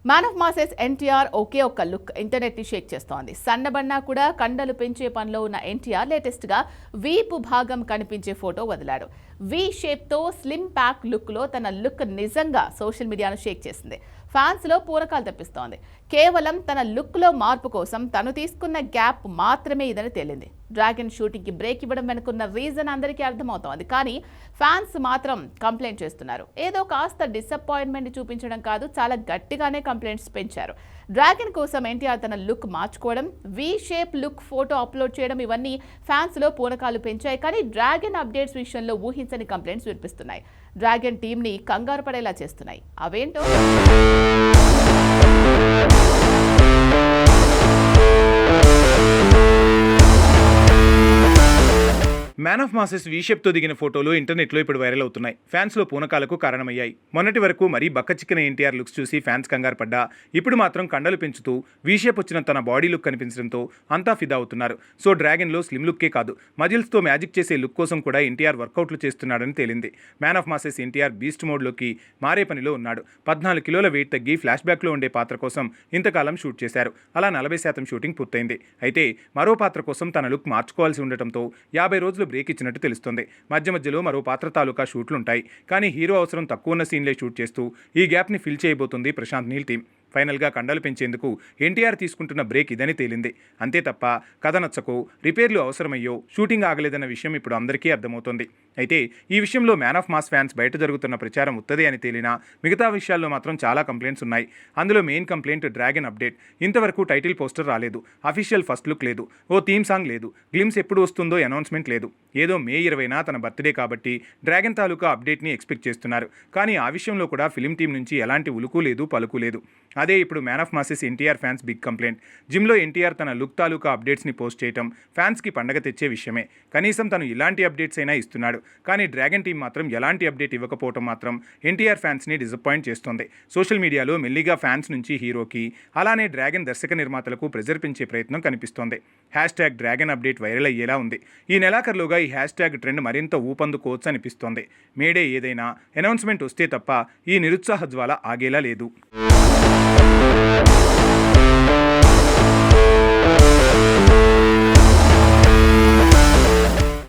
Man of masses NTR ఒకే ఒక్క look internet ని షేక్ చేస్తోంది. సన్నబన్నా కూడా కండలు పెంచే పనిలో ఉన్న ఎన్టీఆర్ లేటెస్ట్ గా వీపు భాగం కనిపించే ఫోటో వదిలాడు. వి షేప్ తో స్లిమ్ ప్యాక్ లుక్ లో తన లుక్ నిజంగా సోషల్ మీడియాను షేక్ చేసింది. ఫ్యాన్స్ లో పూనకాలు తెప్పిస్తోంది. కేవలం తన లుక్ లో మార్పు కోసం తను తీసుకున్న గ్యాప్ మాత్రమే ఇదని తేలింది. డ్రాగన్ షూటింగ్ కి బ్రేక్ ఇవ్వడం వెనుకున్న రీజన్ అందరికీ అర్థమవుతోంది. కానీ ఫ్యాన్స్ మాత్రం కంప్లైంట్ చేస్తున్నారు. ఏదో కాస్త డిసప్పాయింట్మెంట్ చూపించడం కాదు, చాలా గట్టిగానే కంప్లైంట్స్ పెంచారు. డ్రాగన్ కోసం ఎన్టీఆర్ తన లుక్ మార్చుకోవడం, V shape look photo upload చేయడం ఇవన్నీ ఫ్యాన్స్ లో పూనకాలు పెంచాయి. కానీ డ్రాగన్ అప్డేట్స్ విషయంలో ఊహించని కంప్లైంట్స్ వినిపిస్తున్నాయి. డ్రాగన్ టీమ్ ని కంగారు పడేలా చేస్తున్నాయి. అవేంటో మ్యాన్ ఆఫ్ మాసెస్ వీషేప్తో దిగిన ఫోటోలు ఇంటర్నెట్లో ఇప్పుడు వైరల్ అవుతున్నాయి. ఫ్యాన్స్లో పూనకాలకు కారణమయ్యాయి. మొన్నటి వరకు మరీ బక్కచిక్కిన ఎన్టీఆర్ లుక్స్ చూసి ఫ్యాన్స్ కంగారు పడ్డా ఇప్పుడు మాత్రం కండలు పెంచుతూ వీషేప్ వచ్చిన తన బాడీ లుక్ కనిపించడంతో అంతా ఫిదా అవుతున్నారు. సో డ్రాగన్లో స్లిమ్ లుక్కే కాదు, మజిల్స్తో మ్యాజిక్ చేసే లుక్ కోసం కూడా ఎన్టీఆర్ వర్కౌట్లు చేస్తున్నాడని తేలింది. Man of masses NTR beast మోడ్లోకి మారే పనిలో ఉన్నాడు. 14 కిలోల వెయిట్ తగ్గి ఫ్లాష్ బ్యాక్లో ఉండే పాత్ర కోసం ఇంతకాలం షూట్ చేశారు. అలా 40% షూటింగ్ పూర్తయింది. అయితే మరో పాత్ర కోసం తన లుక్ మార్చుకోవాల్సి ఉండటంతో 50 రోజులు బ్రేక్ ఇచ్చినట్టు తెలుస్తుంది. మధ్య మధ్యలో మరో పాత్ర తాలూకా షూట్లుంటాయి. కానీ హీరో అవసరం తక్కువ ఉన్న సీన్లే షూట్ చేస్తూ ఈ గ్యాప్ని ఫిల్ చేయబోతుంది ప్రశాంత్ నీల్ టీం. ఫైనల్గా కండలు పెంచేందుకు ఎన్టీఆర్ తీసుకుంటున్న బ్రేక్ ఇదని తేలింది. అంతే తప్ప కథ నచ్చకో, రిపేర్లు అవసరమయ్యో షూటింగ్ ఆగలేదన్న విషయం ఇప్పుడు అందరికీ అర్థమవుతోంది. అయితే ఈ విషయంలో మ్యాన్ ఆఫ్ మాస్ ఫ్యాన్స్ బయట జరుగుతున్న ప్రచారం ఉత్తదే అని తేలినా మిగతా విషయాల్లో మాత్రం చాలా కంప్లైంట్స్ ఉన్నాయి. అందులో మెయిన్ కంప్లైంట్ డ్రాగన్ అప్డేట్. ఇంతవరకు టైటిల్ పోస్టర్ రాలేదు, అఫీషియల్ ఫస్ట్ లుక్ లేదు, ఓ థీమ్ సాంగ్ లేదు, గ్లిమ్స్ ఎప్పుడు వస్తుందో అనౌన్స్మెంట్ లేదు. ఏదో మే 20న తన బర్త్డే కాబట్టి డ్రాగన్ తాలూకా అప్డేట్ని ఎక్స్పెక్ట్ చేస్తున్నారు. కానీ ఆ విషయంలో కూడా ఫిలిం టీం నుంచి ఎలాంటి ఉలుకు లేదు, పలుకు లేదు. అదే ఇప్పుడు man of masses NTR fans big complaint. జిమ్లో ఎన్టీఆర్ తన లుక్ తాలూకా అప్డేట్స్ని పోస్ట్ చేయడం ఫ్యాన్స్కి పండగ తెచ్చే విషయమే. కనీసం తను ఇలాంటి అప్డేట్స్ అయినా ఇస్తున్నాడు. కానీ డ్రాగన్ టీం మాత్రం ఎలాంటి అప్డేట్ ఇవ్వకపోవడం మాత్రం ఎన్టీఆర్ ఫ్యాన్స్ని డిసప్పాయింట్ చేస్తోంది. సోషల్ మీడియాలో మెల్లిగా ఫ్యాన్స్ నుంచి హీరోకి, అలానే డ్రాగన్ దర్శక నిర్మాతలకు ప్రెజర్ పెంచే ప్రయత్నం కనిపిస్తోంది. #డ్రాగన్ అప్డేట్ వైరల్ అయ్యేలా ఉంది. ఈ నెలాఖరులోగా ఈ #, ట్రెండ్ మరింత ఊపందుకోవచ్చు అనిపిస్తోంది. మేడే ఏదైనా అనౌన్స్మెంట్ వస్తే తప్ప ఈ నిరుత్సాహ జ్వాల ఆగేలా లేదు.